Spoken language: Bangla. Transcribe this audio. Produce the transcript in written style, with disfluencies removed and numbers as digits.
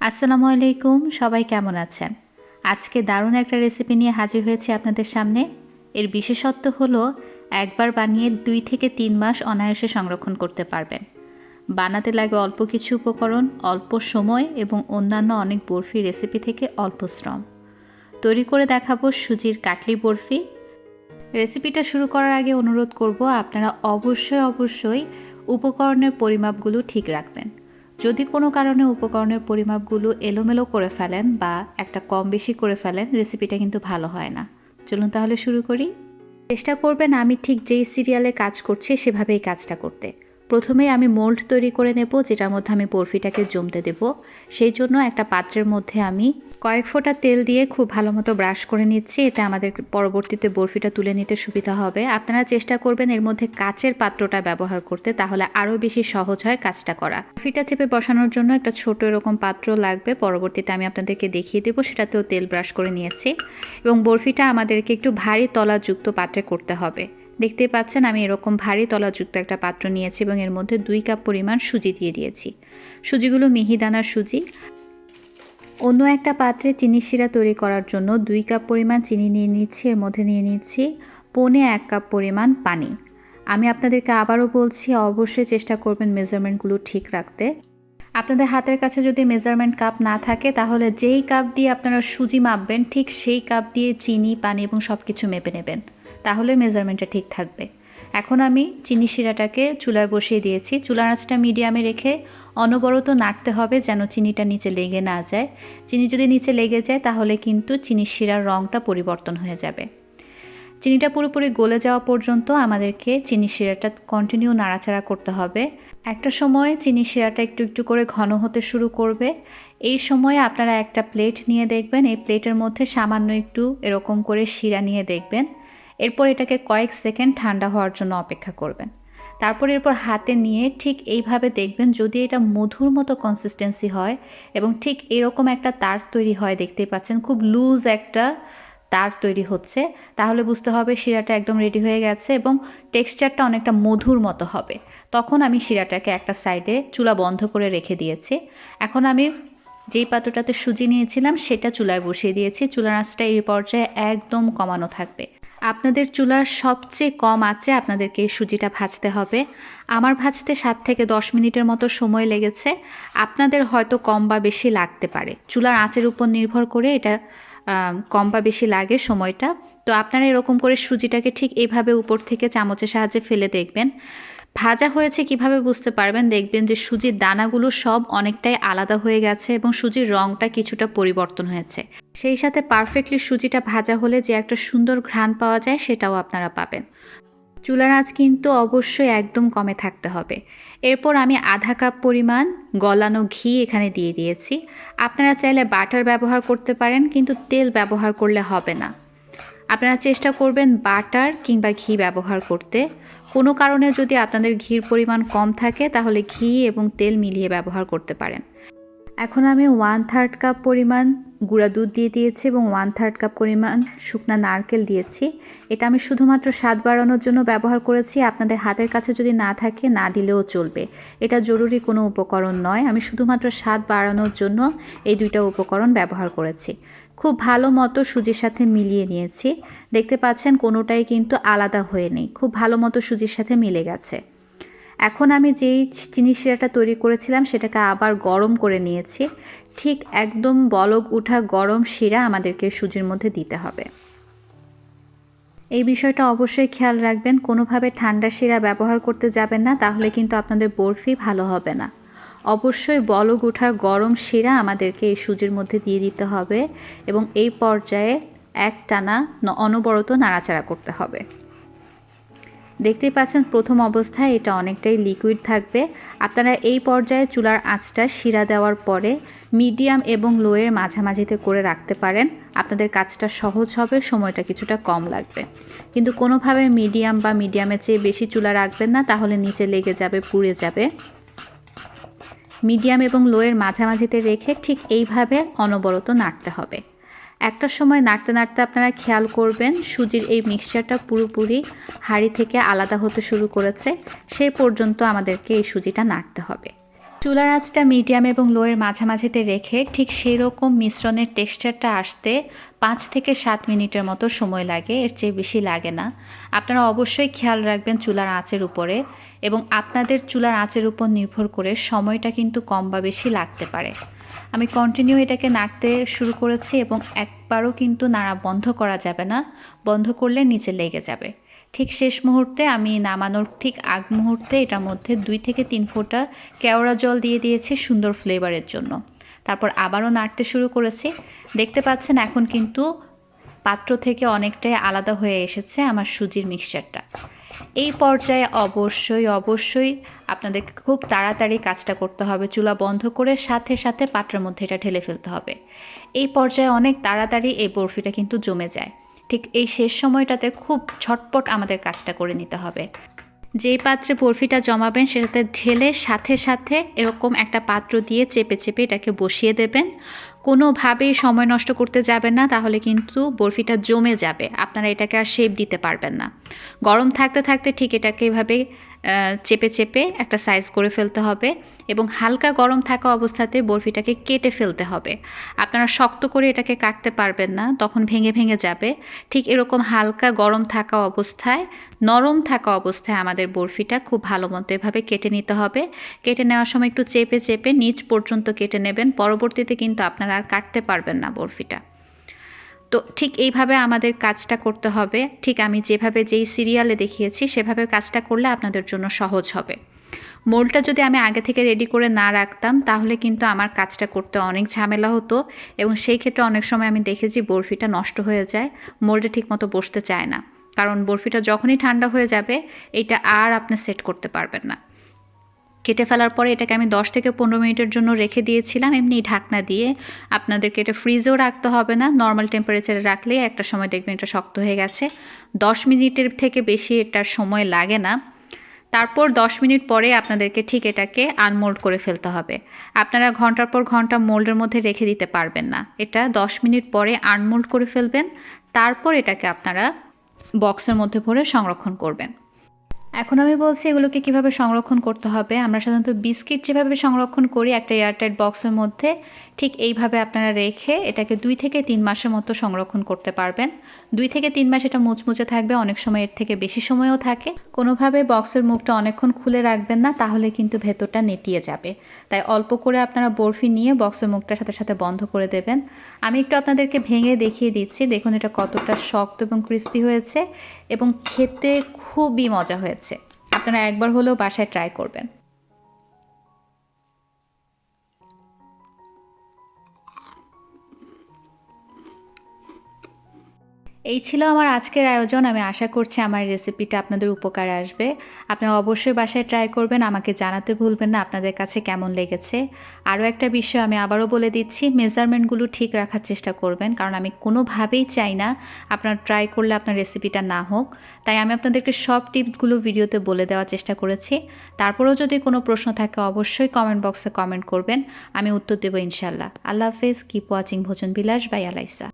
আসসালামু আলাইকুম, সবাই কেমন আছেন? আজকে দারুণ একটা রেসিপি নিয়ে হাজির হয়েছি আপনাদের সামনে। এর বিশেষত্ব হলো একবার বানিয়ে 2 থেকে 3 মাস অনায়াসে সংরক্ষণ করতে পারবেন। বানাতে লাগে অল্প কিছু উপকরণ, অল্প সময় এবং অন্যান্য অনেক বরফি রেসিপি থেকে অল্প শ্রম। তৈরি করে দেখাবো সুজির কাটলি বরফি। রেসিপিটা শুরু করার আগে অনুরোধ করব আপনারা অবশ্যই উপকরণের পরিমাপগুলো ঠিক রাখবেন। যদি কোনো কারণে উপকরণের পরিমাপগুলো এলোমেলো করে ফেলেন বা একটা কম বেশি করে ফেলেন, রেসিপিটা কিন্তু ভালো হয় না। চলুন তাহলে শুরু করি। চেষ্টা করবেন আমি ঠিক যেই সিরিয়ালে কাজ করছি সেভাবেই কাজটা করতে। প্রথমেই আমি মোল্ড তৈরি করে নেব, যেটার মধ্যে আমি বরফিটাকে জমতে দেব। সেই জন্য একটা পাত্রের মধ্যে আমি কয়েক ফোঁটা তেল দিয়ে খুব ভালো মতো ব্রাশ করে নিচ্ছি। এতে আমাদের পরবর্তীতে বরফিটা তুলে নিতে সুবিধা হবে। আপনারা চেষ্টা করবেন এর মধ্যে কাচের পাত্রটা ব্যবহার করতে, তাহলে আরও বেশি সহজ হয় কাজটা করা। বরফিটা চেপে বসানোর জন্য একটা ছোট এরকম পাত্র লাগবে, পরবর্তীতে আমি আপনাদেরকে দেখিয়ে দেবো। সেটাতেও তেল ব্রাশ করে নিয়েছি এবং বরফিটা আমাদেরকে একটু ভারী তলাযুক্ত পাত্রে করতে হবে। দেখতেই পাচ্ছেন আমি এরকম ভারী তলাযুক্ত একটা পাত্র নিয়েছি এবং এর মধ্যে 2 কাপ পরিমাণ সুজি দিয়ে দিয়েছি। সুজিগুলো মিহিদানার সুজি। অন্য একটা পাত্রে চিনির শিরা তৈরি করার জন্য 2 কাপ পরিমাণ চিনি নিয়ে নিচ্ছি। এর মধ্যে নিয়ে নিচ্ছি 1.25 কাপ পরিমাণ পানি। আমি আপনাদেরকে আবারও বলছি, অবশ্যই চেষ্টা করবেন মেজারমেন্টগুলো ঠিক রাখতে। আপনাদের হাতের কাছে যদি মেজারমেন্ট কাপ না থাকে, তাহলে যেই কাপ দিয়ে আপনারা সুজি মাপবেন ঠিক সেই কাপ দিয়ে চিনি, পানি এবং সব কিছু মেপে নেবেন, তাহলে মেজারমেন্টটা ঠিক থাকবে। এখন আমি চিনি শিরাটাকে চুলায় বসিয়ে দিয়েছি। চুলার আঁচটা মিডিয়ামে রেখে অনবরত নাড়তে হবে যেন চিনিটা নিচে লেগে না যায়। চিনি যদি নিচে লেগে যায় তাহলে কিন্তু চিনির শিরার রঙটা পরিবর্তন হয়ে যাবে। চিনিটা পুরোপুরি গলে যাওয়া পর্যন্ত আমাদেরকে চিনি শিরাটা কন্টিনিউ নাড়াচাড়া করতে হবে। একটা সময় চিনি শিরাটা একটু একটু করে ঘন হতে শুরু করবে। এই সময়ে আপনারা একটা প্লেট নিয়ে দেখবেন, এই প্লেটের মধ্যে সামান্য একটু এরকম করে শিরা নিয়ে দেখবেন। এরপর এটাকে কয়েক সেকেন্ড ঠান্ডা হওয়ার জন্য অপেক্ষা করবেন। তারপর এরপর হাতে নিয়ে ঠিক এইভাবে দেখবেন, যদি এটা মধুর মতো কনসিস্টেন্সি হয় এবং ঠিক এরকম একটা তার তৈরি হয়, দেখতেই পাচ্ছেন খুব লুজ একটা তার তৈরি হচ্ছে, তাহলে বুঝতে হবে শিরাটা একদম রেডি হয়ে গেছে এবং টেক্সচারটা অনেকটা মধুর মতো হবে। তখন আমি শিরাটাকে একটা সাইডে চুলা বন্ধ করে রেখে দিয়েছি। এখন আমি যেই পাত্রটাতে সুজি নিয়েছিলাম সেটা চুলায় বসিয়ে দিয়েছি। চুলার আঁচটা এই পর্যায়ে একদম কমানো থাকবে। আপনাদের চুলার সবচেয়ে কম আঁচে আপনাদেরকে এই সুজিটা ভাজতে হবে। আমার ভাজতে 7 থেকে 10 মিনিটের মতো সময় লেগেছে। আপনাদের হয়তো কম বা বেশি লাগতে পারে, চুলার আঁচের উপর নির্ভর করে এটা কম বা বেশি লাগে সময়টা। তো আপনারা এরকম করে সুজিটাকে ঠিক এইভাবে উপর থেকে চামচের সাহায্যে ফেলে দেখবেন। ভাজা হয়েছে কিভাবে বুঝতে পারবেন, দেখবেন যে সুজির দানাগুলো সব অনেকটাই আলাদা হয়ে গেছে এবং সুজির রঙটা কিছুটা পরিবর্তন হয়েছে। সেই সাথে পারফেক্টলি সুজিটা ভাজা হলে যে একটা সুন্দর ঘ্রাণ পাওয়া যায়, সেটাও আপনারা পাবেন। চুলার আঁচ কিন্তু অবশ্যই একদম কমে থাকতে হবে। এরপর আমি আধা কাপ পরিমাণ গলানো ঘি এখানে দিয়ে দিয়েছি। আপনারা চাইলে বাটার ব্যবহার করতে পারেন, কিন্তু তেল ব্যবহার করলে হবে না। আপনারা চেষ্টা করবেন বাটার কিংবা ঘি ব্যবহার করতে। কোনো কারণে যদি আপনাদের ঘির পরিমাণ কম থাকে, তাহলে ঘি এবং তেল মিলিয়ে ব্যবহার করতে পারেন। এখন আমি 1/3 কাপ পরিমাণ গুঁড়া দুধ দিয়ে দিয়েছি এবং 1/3 কাপ পরিমাণ শুকনা নারকেল দিয়েছি। এটা আমি শুধুমাত্র স্বাদ বাড়ানোর জন্য ব্যবহার করেছি। আপনাদের হাতের কাছে যদি না থাকে, না দিলেও চলবে। এটা জরুরি কোনো উপকরণ নয়। আমি শুধুমাত্র স্বাদ বাড়ানোর জন্য এই 2টা উপকরণ ব্যবহার করেছি। খুব ভালো মতো সুজির সাথে মিলিয়ে নিয়েছি। দেখতে পাচ্ছেন কোনোটাই কিন্তু আলাদা হয়ে নেই, খুব ভালো মতো সুজির সাথে মিলে গেছে। এখন আমি যেই চিনি শিরাটা তৈরি করেছিলাম সেটাকে আবার গরম করে নিয়েছি। ঠিক একদম বলক উঠা গরম শিরা আমাদেরকে সুজির মধ্যে দিতে হবে। এই বিষয়টা অবশ্যই খেয়াল রাখবেন, কোনোভাবে ঠান্ডা শিরা ব্যবহার করতে যাবেন না, তাহলে কিন্তু আপনাদের বরফি ভালো হবে না। অবশ্যই বলক উঠা গরম শিরা আমাদেরকে এই সুজির মধ্যে দিয়ে দিতে হবে এবং এই পর্যায়ে একটানা অনবরত নাড়াচাড়া করতে হবে। দেখতেই পাচ্ছেন প্রথম অবস্থায় এটা অনেকটাই লিকুইড থাকবে। আপনারা এই পর্যায়ে চুলার আঁচটা শিরা দেওয়ার পরে মিডিয়াম এবং লোয়ের মাঝামাঝিতে করে রাখতে পারেন। আপনাদের কাজটা সহজ হবে, সময়টা কিছুটা কম লাগবে। কিন্তু কোনোভাবে মিডিয়াম বা মিডিয়ামের চেয়ে বেশি চুলা রাখবেন না, তাহলে নিচে লেগে যাবে, পুড়ে যাবে। মিডিয়াম এবং লোয়ের মাঝামাঝিতে রেখে ঠিক এইভাবে অনবরত নাড়তে হবে। একটা সময় নাড়তে নাড়তে আপনারা খেয়াল করবেন সুজির এই মিক্সচারটা পুরোপুরি হাঁড়ি থেকে আলাদা হতে শুরু করেছে। সেই পর্যন্ত আমাদেরকে এই সুজিটা নাড়তে হবে। চুলার আঁচটা মিডিয়াম এবং লোয়ের মাঝামাঝিতে রেখে ঠিক সেই রকম মিশ্রণের টেক্সচারটা আসতে 5 থেকে 7 মিনিটের মতো সময় লাগে, এর চেয়ে বেশি লাগে না। আপনারা অবশ্যই খেয়াল রাখবেন চুলার আঁচের উপরে, এবং আপনাদের চুলার আঁচের উপর নির্ভর করে সময়টা কিন্তু কম বা বেশি লাগতে পারে। আমি কন্টিনিউ এটাকে নাড়তে শুরু করেছি এবং একবারও কিন্তু নাড়া বন্ধ করা যাবে না, বন্ধ করলে নিচে লেগে যাবে। ঠিক শেষ মুহূর্তে আমি নামানোর ঠিক আগ মুহূর্তে এটার মধ্যে 2 থেকে 3 ফোঁটা কেওড়া জল দিয়ে দিয়েছি সুন্দর ফ্লেভারের জন্য। তারপর আবারও নাড়তে শুরু করেছি। দেখতে পাচ্ছেন এখন কিন্তু পাত্র থেকে অনেকটাই আলাদা হয়ে এসেছে আমার সুজির মিক্সচারটা। এই পর্যায়ে অবশ্যই আপনাদেরকে খুব তাড়াতাড়ি কাজটা করতে হবে, চুলা বন্ধ করে সাথে সাথে পাত্রের মধ্যে এটা ঢেলে ফেলতে হবে। এই পর্যায়ে অনেক তাড়াতাড়ি এই বরফিটা কিন্তু জমে যায়। ঠিক এই শেষ সময়টাতে খুব ঝটপট আমাদের কাজটা করে নিতে হবে। যেই পাত্রে বরফিটা জমাবেন সেটাতে ঢেলে সাথে সাথে এরকম একটা পাত্র দিয়ে চেপে চেপে এটাকে বসিয়ে দেবেন। কোনোভাবেই সময় নষ্ট করতে যাবেন না, তাহলে কিন্তু বরফিটা জমে যাবে, আপনারা এটাকে আর শেপ দিতে পারবেন না। গরম থাকতে থাকতে ঠিক এটাকে এভাবে চেপে চেপে একটা সাইজ করে ফেলতে হবে, এবং হালকা গরম থাকা অবস্থাতে বরফিটাকে কেটে ফেলতে হবে। আপনারা শক্ত করে এটাকে কাটতে পারবেন না, তখন ভেঙে ভেঙে যাবে। ঠিক এরকম হালকা গরম থাকা অবস্থায়, নরম থাকা অবস্থায় আমাদের বরফিটা খুব ভালো মতো এভাবে কেটে নিতে হবে। কেটে নেওয়ার সময় একটু চেপে চেপে নিচ পর্যন্ত কেটে নেবেন, পরবর্তীতে কিন্তু আপনারা আর কাটতে পারবেন না বরফিটা। তো ঠিক এইভাবে আমাদের কাজটা করতে হবে। ঠিক আমি যেভাবে যেই সিরিয়ালে দেখিয়েছি সেভাবে কাজটা করলে আপনাদের জন্য সহজ হবে। মোল্ডটা যদি আমি আগে থেকে রেডি করে না রাখতাম তাহলে কিন্তু আমার কাজটা করতে অনেক ঝামেলা হতো, এবং সেই ক্ষেত্রে অনেক সময় আমি দেখেছি বরফিটা নষ্ট হয়ে যায়, মোল্ডে ঠিকমতো বসতে চায় না। কারণ বরফিটা যখনই ঠান্ডা হয়ে যাবে এটা আর আপনি সেট করতে পারবেন না। কেটে ফেলার পরে এটাকে আমি 10 থেকে 15 মিনিটের জন্য রেখে দিয়েছিলাম এমনি ঢাকনা দিয়ে। আপনাদেরকে এটা ফ্রিজেও রাখতে হবে না, নর্মাল টেম্পারেচারে রাখলেই একটা সময় দেখবেন এটা শক্ত হয়ে গেছে। 10 মিনিটের থেকে বেশি এটার সময় লাগে না। তারপর 10 মিনিট পরে আপনাদেরকে ঠিক এটাকে আনমোল্ড করে ফেলতে হবে। আপনারা ঘন্টার পর ঘন্টা মোল্ডের মধ্যে রেখে দিতে পারবেন না, এটা 10 মিনিট পরে আনমোল্ড করে ফেলবেন। তারপর এটাকে আপনারা বক্সের মধ্যে ভরে সংরক্ষণ করবেন। এখন আমি বলছি এগুলোকে কিভাবে সংরক্ষণ করতে হবে। আমরা সাধারণত বিস্কিট যেভাবে সংরক্ষণ করি একটা এয়ারটাইট বক্সের মধ্যে, ঠিক এইভাবে আপনারা রেখে এটাকে 2 থেকে 3 মাসের মতো সংরক্ষণ করতে পারবেন। 2 থেকে 3 মাস এটা মুচমুচে থাকবে, অনেক সময় এর থেকে বেশি সময়ও থাকে। কোনোভাবে বক্সের মুখটা অনেকক্ষণ খুলে রাখবেন না, তাহলে কিন্তু ভেতরটা নেতিয়ে যাবে। তাই অল্প করে আপনারা বরফি নিয়ে বক্সের মুখটার সাথে সাথে বন্ধ করে দেবেন। আমি একটু আপনাদেরকে ভেঙে দেখিয়ে দিচ্ছি, দেখুন এটা কতটা শক্ত এবং ক্রিস্পি হয়েছে, এবং খেতে খুবই মজা হয়েছে। আপনারা একবার হলেও বাসায় ট্রাই করবেন। এই ছিল আমার আজকের আয়োজন। আমি আশা করছি আমার রেসিপিটা আপনাদের উপকারে আসবে। আপনারা অবশ্যই বাসায় ট্রাই করবেন, আমাকে জানাতে ভুলবেন না আপনাদের কাছে কেমন লেগেছে। আরও একটা বিষয় আমি আবারও বলে দিচ্ছি, মেজারমেন্টগুলো ঠিক রাখার চেষ্টা করবেন, কারণ আমি কোনোভাবেই চাই না আপনারা ট্রাই করলে আপনার রেসিপিটা না হোক। তাই আমি আপনাদেরকে সব টিপসগুলো ভিডিওতে বলে দেওয়ার চেষ্টা করেছি। তারপরেও যদি কোনো প্রশ্ন থাকে অবশ্যই কমেন্ট বক্সে কমেন্ট করবেন, আমি উত্তর দেবো ইনশাল্লাহ। আল্লাহ হাফেজ, কিপ ওয়াচিং ভোজন বিলাস বাই আলাইসা।